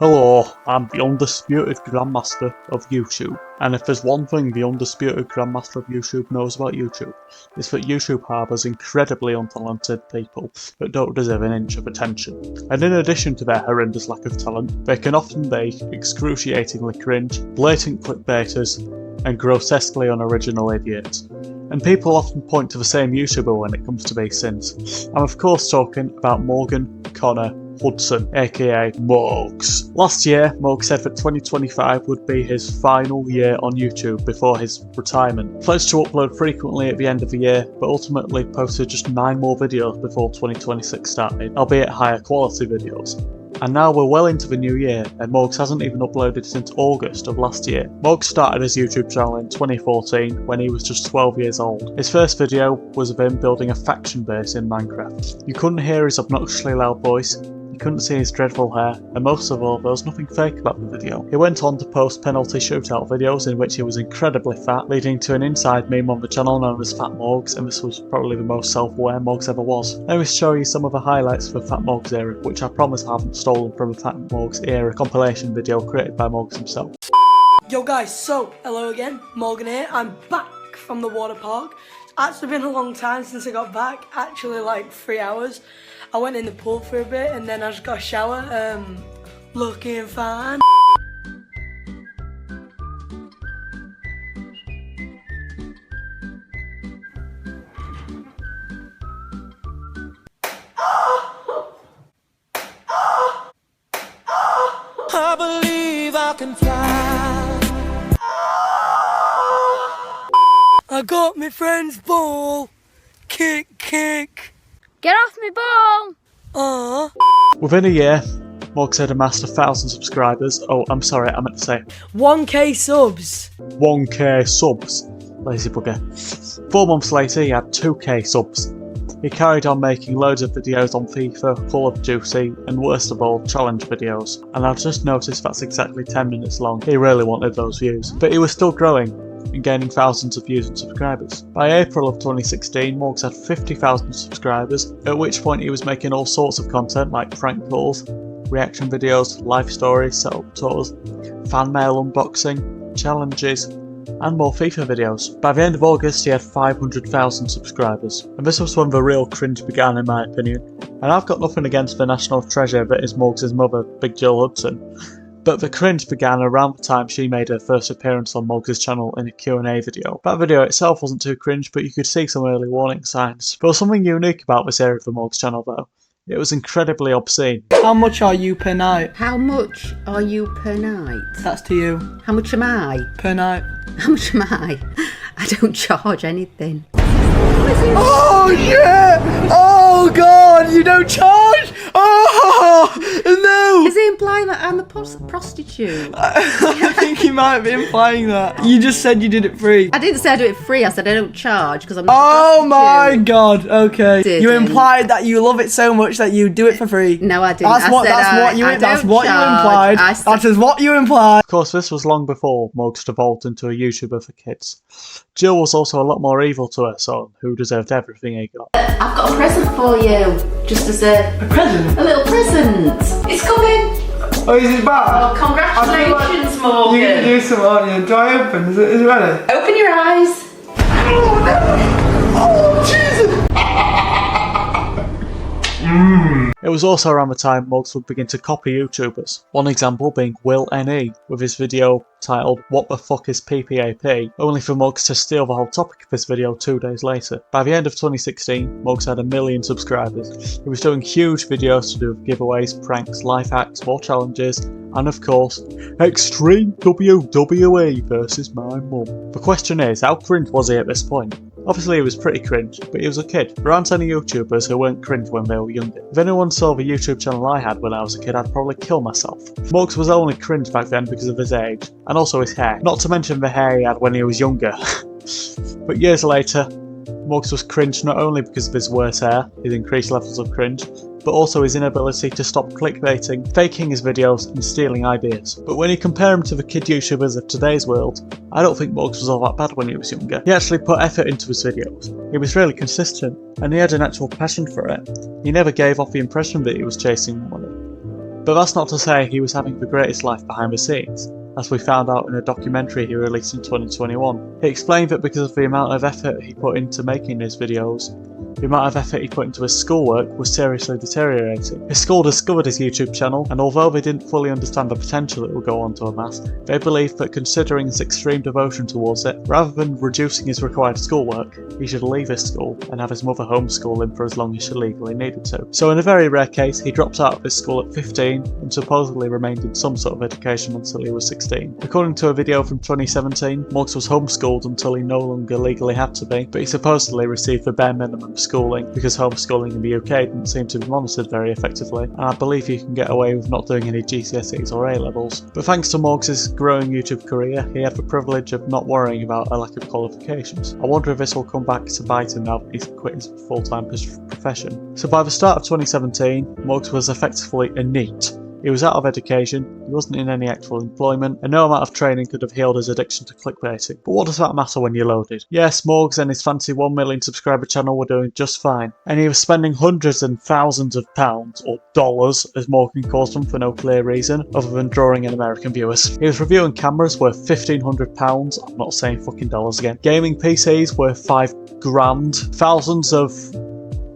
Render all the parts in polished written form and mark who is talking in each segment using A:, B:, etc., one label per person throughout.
A: Hello, I'm the undisputed grandmaster of YouTube, and if there's one thing the undisputed grandmaster of YouTube knows about YouTube, it's that YouTube harbours incredibly untalented people that don't deserve an inch of attention. And in addition to their horrendous lack of talent, they can often be excruciatingly cringe, blatant clickbaiters, and grotesquely unoriginal idiots. And people often point to the same YouTuber when it comes to these sins. I'm of course talking about Morgan Connor Hudson, aka Morgz. Last year, Morgz said that 2025 would be his final year on YouTube before his retirement. Pledged to upload frequently at the end of the year, but ultimately posted just 9 more videos before 2026 started, albeit higher quality videos. And now we're well into the new year, and Morgz hasn't even uploaded since August of last year. Morgz started his YouTube channel in 2014 when he was just 12 years old. His first video was of him building a faction base in Minecraft. You couldn't hear his obnoxiously loud voice, you couldn't see his dreadful hair, and most of all, there was nothing fake about the video. He went on to post penalty shootout videos in which he was incredibly fat, leading to an inside meme on the channel known as Fat Morgz, and this was probably the most self-aware Morgz ever was. Let me show you some of the highlights of the Fat Morgz era, which I promise I haven't stolen from a Fat Morgz era compilation video created by Morgz himself.
B: Yo guys, so hello again, Morgan here. I'm back from the water park. It's actually been a long time since I got back, actually like 3 hours. I went in the pool for a bit and then I just got a shower, looking fine.
C: I believe I can fly.
B: I got my friend's ball. Kick, kick.
D: Get off me ball!
A: Within a year, Morgz had amassed 1,000 subscribers. Oh, I'm sorry, I meant to say
B: 1k subs.
A: 1k subs. Lazy bugger. 4 months later, he had 2k subs. He carried on making loads of videos on FIFA, Call of Duty, and worst of all, challenge videos. And I've just noticed that's exactly 10 minutes long. He really wanted those views. But he was still growing and gaining thousands of views and subscribers. By April of 2016, Morgz had 50,000 subscribers, at which point he was making all sorts of content like prank calls, reaction videos, life stories, setup tours, fan mail unboxing, challenges, and more FIFA videos. By the end of August, he had 500,000 subscribers, and this was when the real cringe began in my opinion. And I've got nothing against the national treasure that is Morgz' mother, Big Jill Hudson, but the cringe began around the time she made her first appearance on Morgz' channel in a Q&A video. That video itself wasn't too cringe, but you could see some early warning signs. There was something unique about this area of the Morgz channel though. It was incredibly obscene.
B: How much are you per night?
E: How much are you per night?
B: That's to you.
E: How much am I?
B: Per night.
E: How much am I? I don't charge anything.
B: Oh yeah! Oh god, you don't charge? Oh no!
E: Is he implying that I'm a prostitute?
B: I think he might be implying that. You just said you did it free.
E: I didn't say I do it free, I said I don't charge because I'm not
B: Oh
E: a
B: my
E: prostitute.
B: god, okay.
E: Didn't.
B: You implied that you love it so much that you do it for free.
E: No, I didn't.
B: That's
E: I
B: what
E: said
B: you
E: I
B: that's
E: don't
B: what you
E: charge.
B: implied.
E: I said,
B: That is what you implied.
A: Of course, this was long before Morgz devolved into a YouTuber for kids. Jill was also a lot more evil to her son, who deserved everything he got.
E: I've got a present for you, just as a
B: present?
E: little present. It's coming.
B: Oh, is it bad?
E: Oh, congratulations, Morgan.
B: You're gonna do some, aren't you? Do I open? Is it ready?
E: Open your eyes.
B: Oh no! Oh Jesus!
A: It was also around the time Morgz would begin to copy YouTubers. One example being Will NE, with his video titled What the Fuck is PPAP, only for Morgz to steal the whole topic of his video 2 days later. By the end of 2016, Morgz had 1 million subscribers. He was doing huge videos to do with giveaways, pranks, life hacks, more challenges, and of course, Extreme WWE versus my mum. The question is, how cringe was he at this point? Obviously he was pretty cringe, but he was a kid. There aren't any YouTubers who weren't cringe when they were younger. If anyone saw the YouTube channel I had when I was a kid, I'd probably kill myself. Morgz was only cringe back then because of his age, and also his hair. Not to mention the hair he had when he was younger. But years later, Morgz was cringe not only because of his worse hair, his increased levels of cringe, but also his inability to stop clickbaiting, faking his videos and stealing ideas. But when you compare him to the kid YouTubers of today's world, I don't think Morgz was all that bad when he was younger. He actually put effort into his videos, he was really consistent, and he had an actual passion for it. He never gave off the impression that he was chasing money. But that's not to say he was having the greatest life behind the scenes, as we found out in a documentary he released in 2021. He explained that because of the amount of effort he put into making his videos, the amount of effort he put into his schoolwork was seriously deteriorating. His school discovered his YouTube channel, and although they didn't fully understand the potential it would go on to amass, they believed that considering his extreme devotion towards it, rather than reducing his required schoolwork, he should leave his school and have his mother homeschool him for as long as she legally needed to. So in a very rare case, he dropped out of his school at 15 and supposedly remained in some sort of education until he was 16. According to a video from 2017, Morgz was homeschooled until he no longer legally had to be, but he supposedly received the bare minimum schooling because homeschooling in the UK didn't seem to be monitored very effectively, and I believe you can get away with not doing any GCSEs or A-levels. But thanks to Morgz's growing YouTube career, he had the privilege of not worrying about a lack of qualifications. I wonder if this will come back to bite him now that he's quit his full-time profession. So by the start of 2017, Morgz was effectively a NEET. He was out of education, he wasn't in any actual employment, and no amount of training could have healed his addiction to clickbaiting. But what does that matter when you're loaded? Yes, Morgz and his fancy 1 million subscriber channel were doing just fine, and he was spending hundreds and thousands of pounds, or dollars as Morgan calls them for no clear reason, other than drawing in American viewers. He was reviewing cameras worth £1,500, I'm not saying fucking dollars again, gaming PCs worth £5,000, thousands of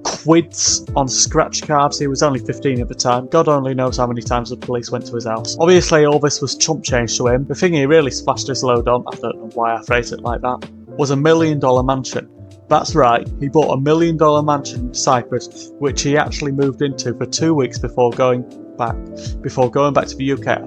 A: quids on scratch cards. He was only 15 at the time. God only knows how many times the police went to his house. Obviously all this was chump change to him. The thing he really splashed his load on, I don't know why I phrased it like that, was a $1 million mansion. That's right, he bought a $1 million mansion in Cyprus, which he actually moved into for 2 weeks before going back to the UK.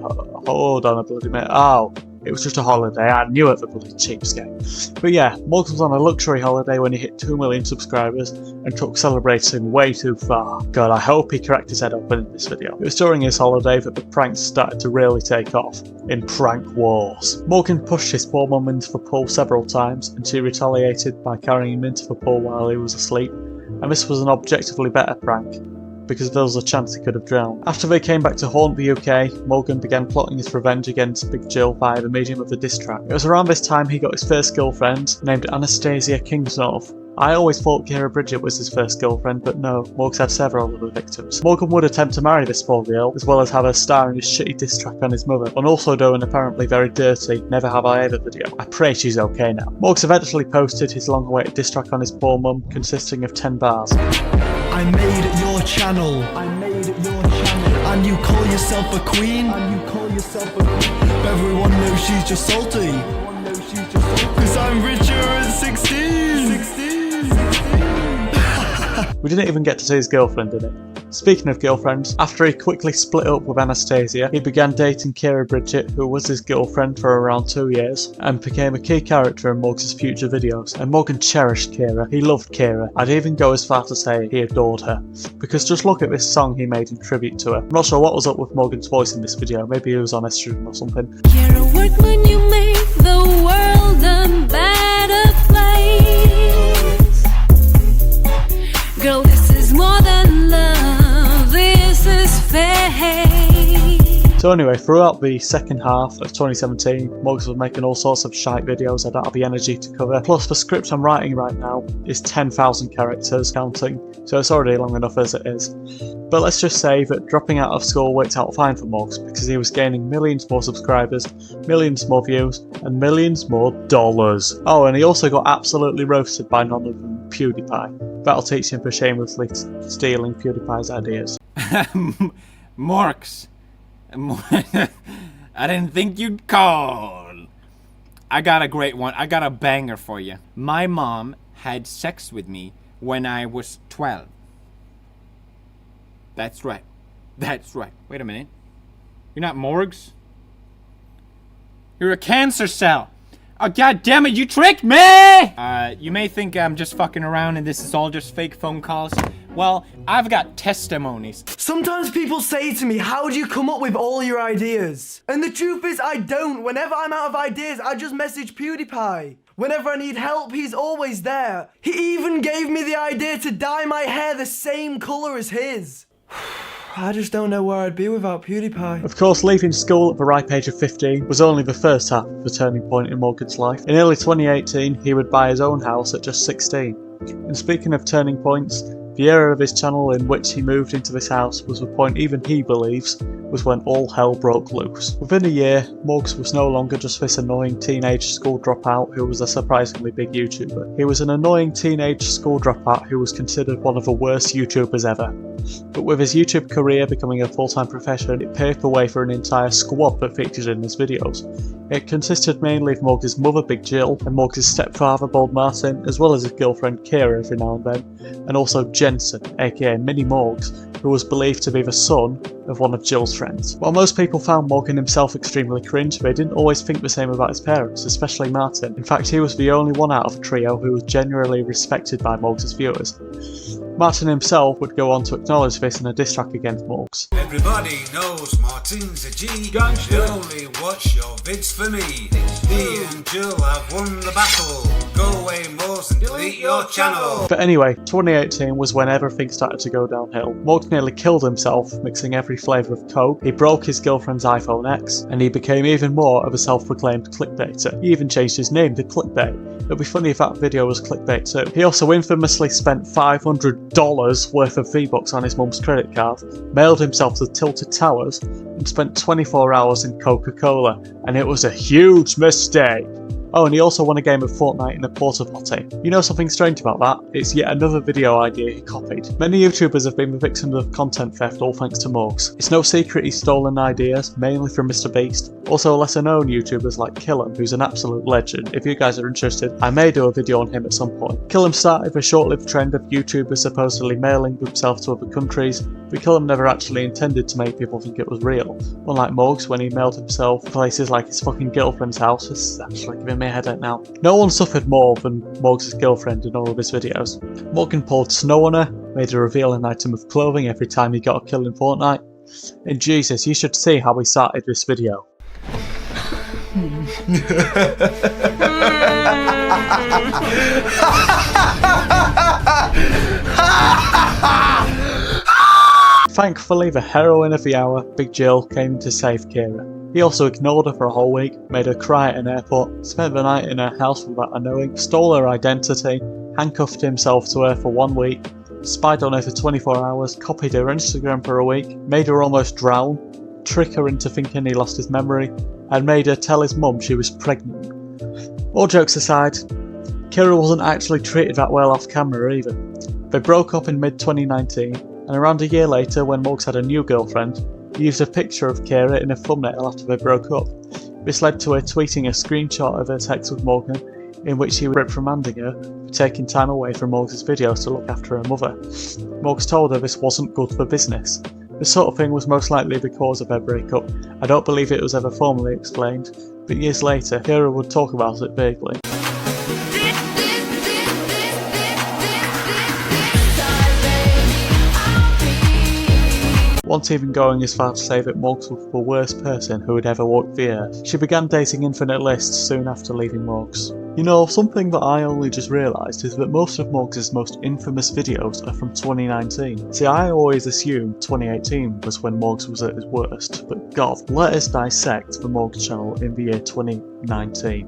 A: Hold on a bloody minute. Oh, it was just a holiday. I knew it, the bloody cheapskate. But yeah, Morgz was on a luxury holiday when he hit 2 million subscribers and took celebrating way too far. God, I hope he cracked his head open in this video. It was during his holiday that the pranks started to really take off in prank wars. Morgan pushed his poor mum into the pool several times, and she retaliated by carrying him into the pool while he was asleep, and this was an objectively better prank, because there was a chance he could have drowned. After they came back to haunt the UK, Morgan began plotting his revenge against Big Jill via the medium of the diss track. It was around this time he got his first girlfriend, named Anastasia Kingsnorth. I always thought Kira Bridget was his first girlfriend, but no, Morgz had several other victims. Morgan would attempt to marry this poor girl, as well as have her star in his shitty diss track on his mother, and also do an apparently very dirty Never Have I Ever video. I pray she's okay now. Morgz eventually posted his long-awaited diss track on his poor mum, consisting of 10 bars.
C: I made your channel. And you call yourself a queen. But everyone knows she's just salty. Cause I'm richer at 16.
A: We didn't even get to see his girlfriend in it. Speaking of girlfriends, after he quickly split up with Anastasia, he began dating Kira Bridget, who was his girlfriend for around 2 years, and became a key character in Morgz's future videos. And Morgan cherished Kira. He loved Kira. I'd even go as far to say he adored her. Because just look at this song he made in tribute to her. I'm not sure what was up with Morgan's voice in this video. Maybe he was on estrogen or something.
F: You're a workman, you make the world a better place. Girl, this is more than love, this is fate.
A: So anyway, throughout the second half of 2017, Morgz was making all sorts of shite videos I don't have the energy to cover. Plus the script I'm writing right now is 10,000 characters counting, so it's already long enough as it is. But let's just say that dropping out of school worked out fine for Morgz, because he was gaining millions more subscribers, millions more views, and millions more dollars. Oh, and he also got absolutely roasted by none other than PewDiePie. That'll teach him for shamelessly stealing PewDiePie's ideas.
G: Morgz. I didn't think you'd call. I got a great one. I got a banger for you. My mom had sex with me when I was 12. That's right. That's right. Wait a minute. You're not Morgz? You're a cancer cell. Oh, god damn it, you tricked me! You may think I'm just fucking around and this is all just fake phone calls. Well, I've got testimonies.
H: Sometimes people say to me, how do you come up with all your ideas? And the truth is, I don't. Whenever I'm out of ideas, I just message PewDiePie. Whenever I need help, he's always there. He even gave me the idea to dye my hair the same colour as his. I just don't know where I'd be without PewDiePie.
A: Of course, leaving school at the ripe age of 15 was only the first half of the turning point in Morgan's life. In early 2018, he would buy his own house at just 16. And speaking of turning points, the era of his channel in which he moved into this house was the point even he believes was when all hell broke loose. Within a year, Morgz was no longer just this annoying teenage school dropout who was a surprisingly big YouTuber. He was an annoying teenage school dropout who was considered one of the worst YouTubers ever. But with his YouTube career becoming a full-time profession, it paved the way for an entire squad that featured in his videos. It consisted mainly of Morgz' mother, Big Jill, and Morgz' stepfather, Bold Martin, as well as his girlfriend Kira every now and then, and also Jensen, aka Mini Morgz, who was believed to be the son of one of Jill's friends. While most people found Morgan himself extremely cringe, they didn't always think the same about his parents, especially Martin. In fact, he was the only one out of the trio who was genuinely respected by Morgz' viewers. Martin himself would go on to acknowledge this in a diss track against Morgz.
I: Everybody knows Martin's a G. You only watch your vids for me. Me and Jill have won the battle. Go away, Morgz, and delete your channel.
A: But anyway, 2018 was when everything started to go downhill. Morgz nearly killed himself, mixing every flavour of coke, he broke his girlfriend's iPhone X, and he became even more of a self-proclaimed clickbaiter. He even changed his name to Clickbait. It'd be funny if that video was clickbait too. He also infamously spent $500 worth of V-Bucks on his mum's credit card, mailed himself to Tilted Towers, and spent 24 hours in Coca-Cola, and it was a huge mistake. Oh, and he also won a game of Fortnite in a porta potty. You know something strange about that? It's yet another video idea he copied. Many YouTubers have been the victims of content theft all thanks to Morgz. It's no secret he's stolen ideas, mainly from Mr. Beast. Also lesser known YouTubers like Killam, who's an absolute legend. If you guys are interested, I may do a video on him at some point. Killam started a short-lived trend of YouTubers supposedly mailing themselves to other countries, but Killam never actually intended to make people think it was real. Unlike Morgz, when he mailed himself to places like his fucking girlfriend's house. This is actually giving me a headache now. No one suffered more than Morgz' girlfriend in all of his videos. Morgan poured snow on her, made her reveal an item of clothing every time he got a kill in Fortnite. And Jesus, you should see how he started this video. Thankfully, the heroine of the hour, Big Jill, came in to save Kira. He also ignored her for a whole week, made her cry at an airport, spent the night in her house without her knowing, stole her identity, handcuffed himself to her for 1 week, spied on her for 24 hours, copied her Instagram for a week, made her almost drown, tricked her into thinking he lost his memory, and made her tell his mum she was pregnant. All jokes aside, Kira wasn't actually treated that well off camera either. They broke up in mid-2019, and around a year later, when Morgz had a new girlfriend, he used a picture of Kira in a thumbnail after they broke up. This led to her tweeting a screenshot of her text with Morgan, in which he was reprimanding her for taking time away from Morgz' videos to look after her mother. Morgz told her this wasn't good for business. This sort of thing was most likely the cause of their breakup. I don't believe it was ever formally explained, but years later, Kira would talk about it vaguely. Once even going as far to say that Morgz was the worst person who had ever walked the earth. She began dating Infinite List soon after leaving Morgz. You know, something that I only just realised is that most of Morgz' most infamous videos are from 2019. See, I always assumed 2018 was when Morgz was at his worst, but God, let us dissect the Morgz channel in the year 2019.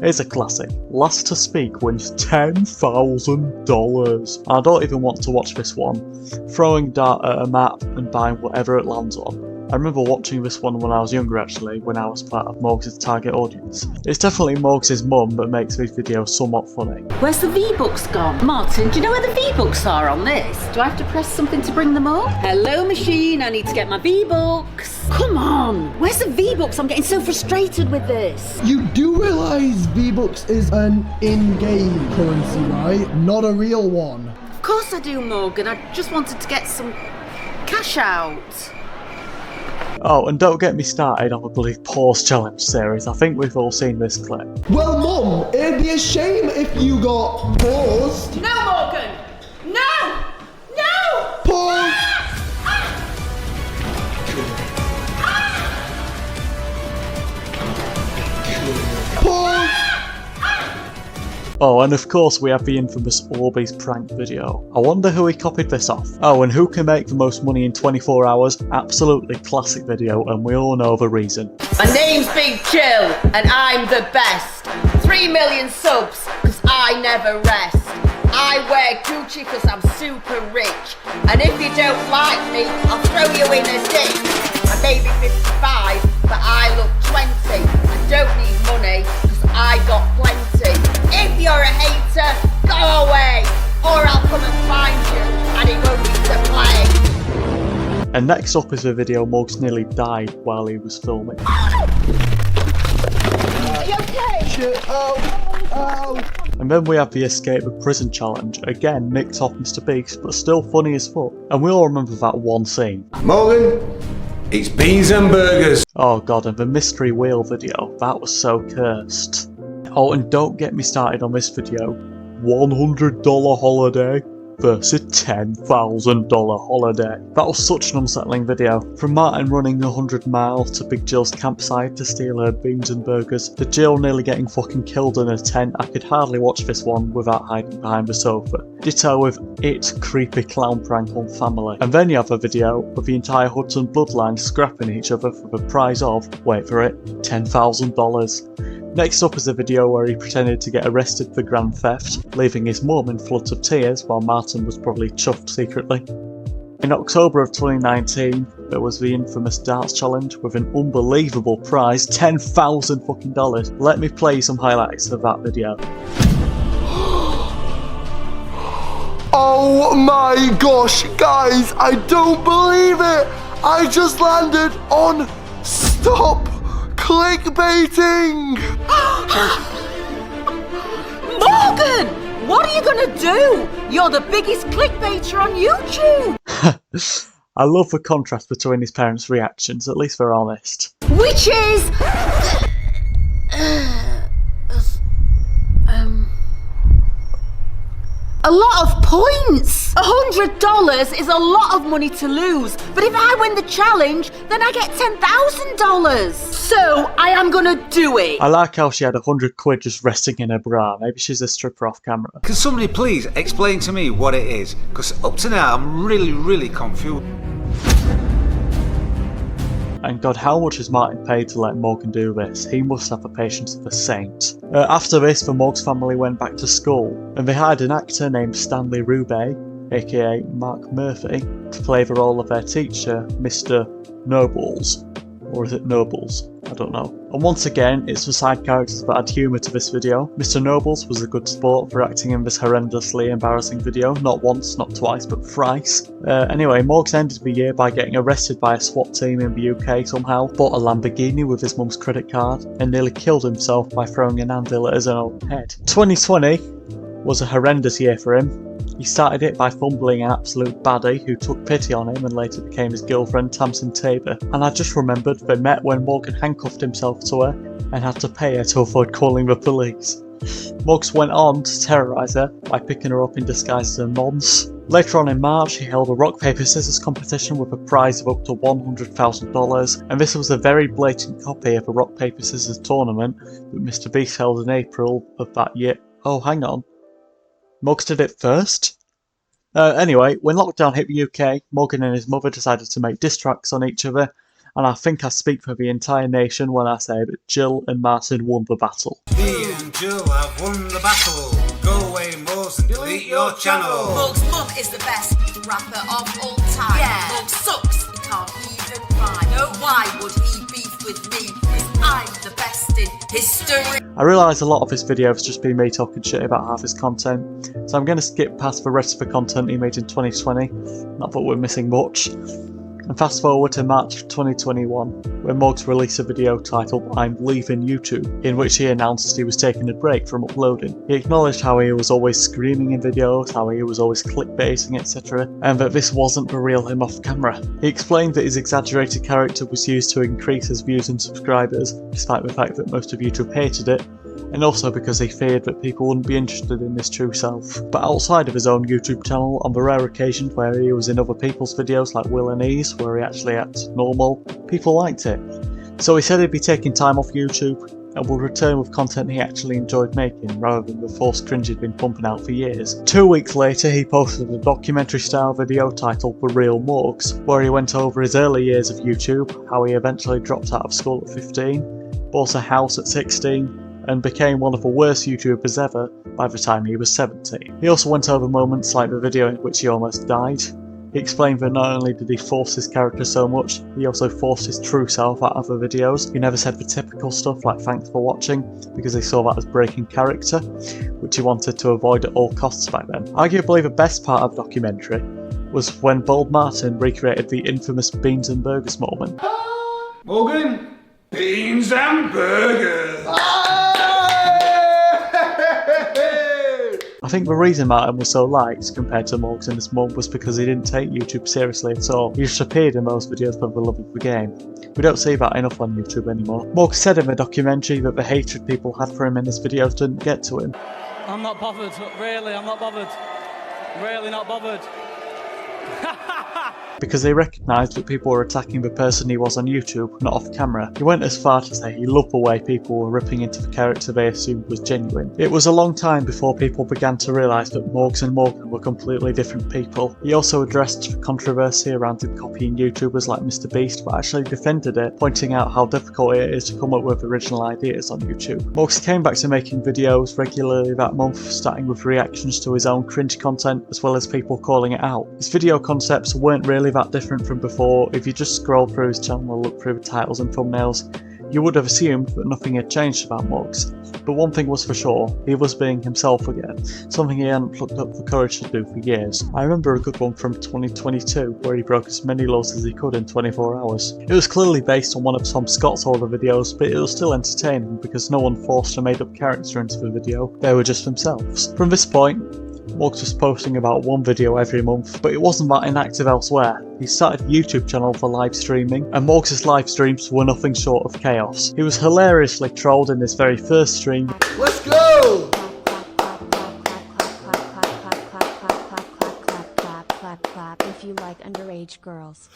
A: Here's a classic. Last to Speak wins $10,000. I don't even want to watch this one. Throwing a dart at a map and buying whatever it lands on. I remember watching this one when I was younger actually, when I was part of Morgz' target audience. It's definitely Morgz' mum that makes these videos somewhat funny.
E: Where's the V-Bucks gone? Martin, do you know where the V-Bucks are on this? Do I have to press something to bring them up? Hello, machine, I need to get my V-Bucks. Come on, where's the V-Bucks? I'm getting so frustrated with this.
C: You do realise V-Bucks is an in-game currency, right? Not a real one.
E: Of course I do, Morgan. I just wanted to get some cash out.
A: Oh, and don't get me started on the bloody pause challenge series. I think we've all seen this clip.
C: Well, Mum, it'd be a shame if you got paused.
E: No, Morgan! No! No!
C: Pause! Pause!
A: Oh, and of course we have the infamous Orbeez prank video. I wonder who he copied this off. Oh, and who can make the most money in 24 hours? Absolutely classic video, and we all know the reason.
J: My name's Big Jill, and I'm the best. 3 million subs, cause I never rest. I wear Gucci cause I'm super rich. And if you don't like me, I'll throw you in a ditch. I may be 55, but I look 20. I don't need money, cause I got plenty. If you're a hater, go away, or I'll come and find you, and it won't be to play.
A: And next up is a video Morgz nearly died while he was filming.
J: Are you okay?
C: Shit, ow, ow.
A: And then we have the escape of prison challenge, again nicked off Mr. Beast, but still funny as fuck. And we all remember that one scene.
I: Morgan, it's beans and burgers.
A: Oh god, and the mystery wheel video, that was so cursed. Oh, and don't get me started on this video. $100 holiday versus $10,000 holiday. That was such an unsettling video. From Martin running 100 miles to Big Jill's campsite to steal her beans and burgers, to Jill nearly getting fucking killed in a tent, I could hardly watch this one without hiding behind the sofa. Ditto with its creepy clown prank on family. And then you have a video of the entire Hudson bloodline scrapping each other for the prize of, wait for it, $10,000. Next up is a video where he pretended to get arrested for grand theft, leaving his mum in floods of tears while Martin was probably chuffed secretly. In October of 2019, there was the infamous darts challenge with an unbelievable prize, $10,000 fucking dollars. Let me play you some highlights of that video.
C: Oh my gosh, guys, I don't believe it! I just landed on stop clickbaiting!
E: Morgan! What are you gonna do? You're the biggest clickbaiter on YouTube!
A: I love the contrast between his parents' reactions, at least they're honest.
E: Which is... a lot of points! $100 is a lot of money to lose, but if I win the challenge, then I get $10,000! So, I am gonna do it!
A: I like how she had £100 just resting in her bra. Maybe she's a stripper off camera.
I: Can somebody please explain to me what it is? Because up to now I'm really confused.
A: And god, how much has Martin paid to let Morgan do this? He must have the patience of a saint. After this, the Morgz family went back to school, and they hired an actor named Stanley Roubaix, aka Mark Murphy, to play the role of their teacher, Mr. Nobles. Or is it Nobles? I don't know. And once again, it's the side characters that add humour to this video. Mr. Nobles was a good sport for acting in this horrendously embarrassing video. Not once, not twice, but thrice. Anyway, Morgz ended the year by getting arrested by a SWAT team in the UK somehow, bought a Lamborghini with his mum's credit card, and nearly killed himself by throwing an anvil at his own head. 2020 was a horrendous year for him. He started it by fumbling an absolute baddie who took pity on him and later became his girlfriend Tamsin Tabor. And I just remembered they met when Morgan handcuffed himself to her and had to pay her to avoid calling the police. Morgz went on to terrorise her by picking her up in disguise as a nonce. Later on in March, he held a rock paper scissors competition with a prize of up to $100,000, and this was a very blatant copy of a rock paper scissors tournament that Mr. Beast held in April of that year. Oh, hang on. Morgz did it first? Anyway, when lockdown hit the UK, Morgan and his mother decided to make diss tracks on each other, and I think I speak for the entire nation when I say that Jill and Martin won the battle.
I: Me and Jill have won the battle. Go away, Morgz, and delete your channel.
J: Morgz' mum is the best rapper of all time. Yeah. Morgz sucks, he can't even rhyme. No, why would he beef with me? Because I'm the best in history.
A: I realise a lot of this video has just been me talking shit about half his content, so I'm going to skip past the rest of the content he made in 2020, not that we're missing much, and fast forward to March 2021, when Morgz released a video titled I'm Leaving YouTube, in which he announced he was taking a break from uploading. He acknowledged how he was always screaming in videos, how he was always clickbaiting, etc., and that this wasn't the real him off camera. He explained that his exaggerated character was used to increase his views and subscribers, despite the fact that most of YouTube hated it, and also because he feared that people wouldn't be interested in his true self. But outside of his own YouTube channel, on the rare occasions where he was in other people's videos like Will and Ease, where he actually acted normal, people liked it. So he said he'd be taking time off YouTube and would return with content he actually enjoyed making, rather than the forced cringe he'd been pumping out for years. 2 weeks later, he posted a documentary-style video titled The Real Morgz, where he went over his early years of YouTube, how he eventually dropped out of school at 15, bought a house at 16, and became one of the worst YouTubers ever by the time he was 17. He also went over moments like the video in which he almost died, He explained that not only did he force his character so much, he also forced his true self out of the videos. He never said the typical stuff like thanks for watching, because he saw that as breaking character, which he wanted to avoid at all costs back then. Arguably the best part of the documentary was when Bold Martin recreated the infamous beans and burgers moment.
I: Morgan, beans and burgers.
A: I think the reason Martin was so liked compared to Morgz in this month was because he didn't take YouTube seriously at all. He just appeared in those videos for the love of the game. We don't see that enough on YouTube anymore. Morgz said in the documentary that the hatred people had for him in his videos didn't get to him.
K: I'm not bothered, really, I'm not bothered. Really not bothered.
A: Because they recognised that people were attacking the person he was on YouTube, not off camera. He went as far to say he loved the way people were ripping into the character they assumed was genuine. It was a long time before people began to realise that Morgz and Morgan were completely different people. He also addressed the controversy around him copying YouTubers like Mr Beast, but actually defended it, pointing out how difficult it is to come up with original ideas on YouTube. Morgz came back to making videos regularly that month, starting with reactions to his own cringe content, as well as people calling it out. His video concepts weren't really that different from before. If you just scroll through his channel and look through the titles and thumbnails, you would have assumed that nothing had changed about Morgz. But one thing was for sure, he was being himself again, something he hadn't plucked up the courage to do for years. I remember a good one from 2022 where he broke as many laws as he could in 24 hours. It was clearly based on one of Tom Scott's older videos, but it was still entertaining because no one forced a made up character into the video, they were just themselves. From this point, Morgz was posting about one video every month, but it wasn't that inactive elsewhere. He started a YouTube channel for live streaming, and Morgz's live streams were nothing short of chaos. He was hilariously trolled in his very first stream.
C: Let's go!
F: Clap if you like underage girls.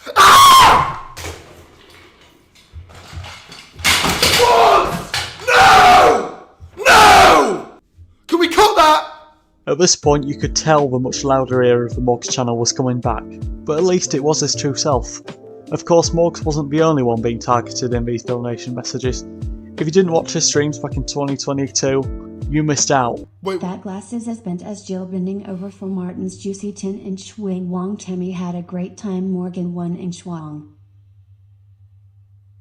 C: No! No! Can we cut that?
A: At this point, you could tell the much louder era of the Morgz channel was coming back, but at least it was his true self. Of course, Morgz wasn't the only one being targeted in these donation messages. If you didn't watch his streams back in 2022, you missed out.
L: That glass is as bent as Jill bending over for Martin's juicy 10-inch wing. Wong Tammy had a great time. Morgan 1-inch Wong.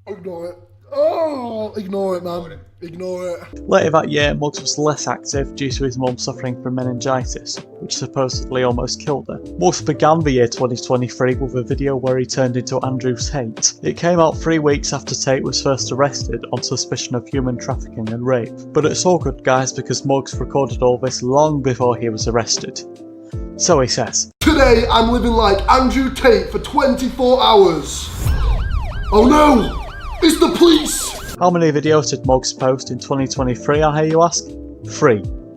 C: Ignore it. Oh, ignore it, man. Ignore it.
A: Later that year, Morgz was less active due to his mum suffering from meningitis, which supposedly almost killed her. Morgz began the year 2023 with a video where he turned into Andrew Tate. It came out 3 weeks after Tate was first arrested on suspicion of human trafficking and rape. But it's all good, guys, because Morgz recorded all this long before he was arrested. So he says,
C: "Today I'm living like Andrew Tate for 24 hours. Oh no! It's the police!"
A: How many videos did Morgz post in 2023, I hear you ask? 3.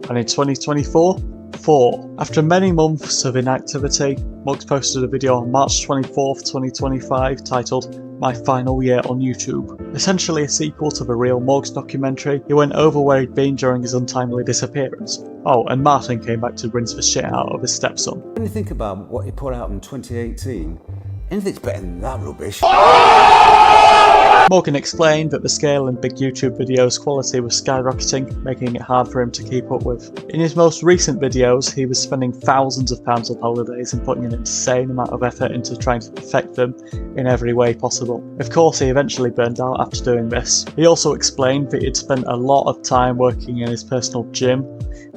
A: And in 2024? 4. After many months of inactivity, Morgz posted a video on March 24th, 2025 titled My Final Year on YouTube. Essentially a sequel to the real Morgz documentary. He went over where he'd been during his untimely disappearance. Oh, and Martin came back to rinse the shit out of his stepson.
M: When you think about what he put out in 2018, anything's better than that rubbish.
A: Morgan explained that the scale in big YouTube videos' quality was skyrocketing, making it hard for him to keep up with. In his most recent videos, he was spending thousands of pounds on holidays and putting an insane amount of effort into trying to perfect them in every way possible. Of course, he eventually burned out after doing this. He also explained that he'd spent a lot of time working in his personal gym,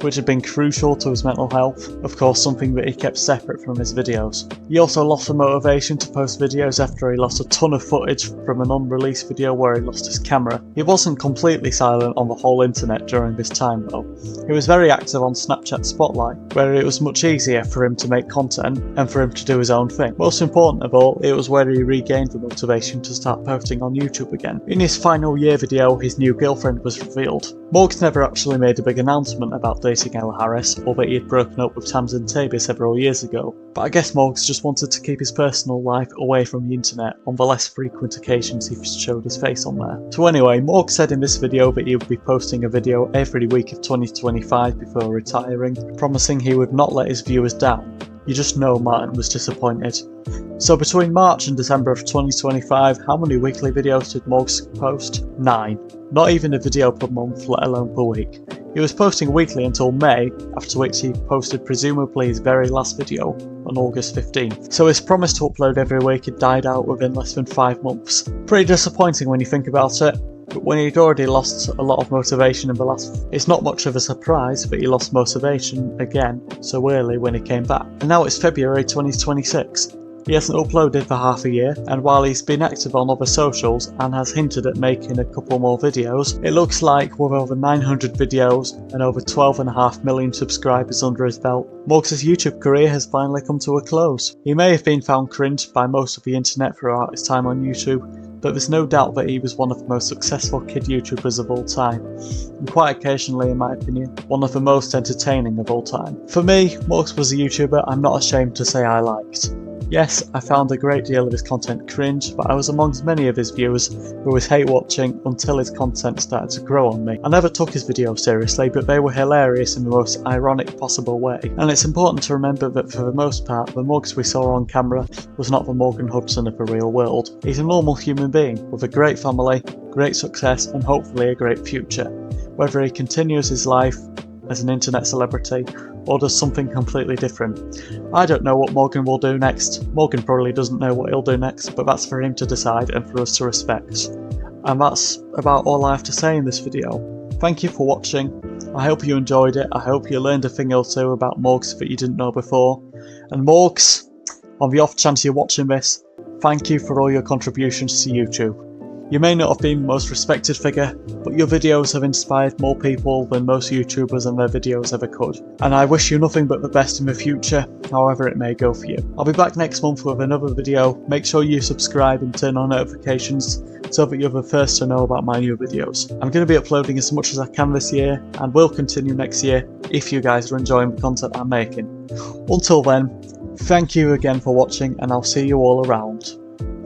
A: which had been crucial to his mental health, of course something that he kept separate from his videos. He also lost the motivation to post videos after he lost a ton of footage from an unreleased video where he lost his camera. He wasn't completely silent on the whole internet during this time though. He was very active on Snapchat Spotlight, where it was much easier for him to make content and for him to do his own thing. Most important of all, it was where he regained the motivation to start posting on YouTube again. In his final year video, his new girlfriend was revealed. Morgz never actually made a big announcement about dating Ella Harris, or that he had broken up with Tamsin Tabor several years ago, but I guess Morgz just wanted to keep his personal life away from the internet on the less frequent occasions he showed his face on there. So anyway, Morgz said in this video that he would be posting a video every week of 2025 before retiring, promising he would not let his viewers down. You just know Martin was disappointed. So between March and December of 2025, how many weekly videos did Morgz post? 9. Not even a video per month, let alone per week. He was posting weekly until May, after which he posted presumably his very last video on August 15th, so his promise to upload every week had died out within less than 5 months. Pretty disappointing when you think about it, but when he'd already lost a lot of motivation in the last... It's not much of a surprise that he lost motivation again so early when he came back. And now it's February 2026. He hasn't uploaded for half a year, and while he's been active on other socials and has hinted at making a couple more videos, it looks like with over 900 videos and over 12.5 million subscribers under his belt, Morgz' YouTube career has finally come to a close. He may have been found cringe by most of the internet throughout his time on YouTube, but there's no doubt that he was one of the most successful kid YouTubers of all time, and quite occasionally, in my opinion, one of the most entertaining of all time. For me, Morgz was a YouTuber I'm not ashamed to say I liked. Yes, I found a great deal of his content cringe, but I was amongst many of his viewers who was hate watching until his content started to grow on me. I never took his videos seriously, but they were hilarious in the most ironic possible way. And it's important to remember that for the most part, the Morgz we saw on camera was not the Morgan Hudson of the real world. He's a normal human being, with a great family, great success, and hopefully a great future. Whether he continues his life as an internet celebrity, or does something completely different. I don't know what Morgan will do next. Morgan probably doesn't know what he'll do next, but that's for him to decide and for us to respect. And that's about all I have to say in this video. Thank you for watching. I hope you enjoyed it. I hope you learned a thing or two about Morgz that you didn't know before. And Morgz, on the off chance you're watching this, thank you for all your contributions to YouTube. You may not have been the most respected figure, but your videos have inspired more people than most YouTubers and their videos ever could. And I wish you nothing but the best in the future, however it may go for you. I'll be back next month with another video. Make sure you subscribe and turn on notifications so that you're the first to know about my new videos. I'm going to be uploading as much as I can this year, and will continue next year if you guys are enjoying the content I'm making. Until then, thank you again for watching, and I'll see you all around.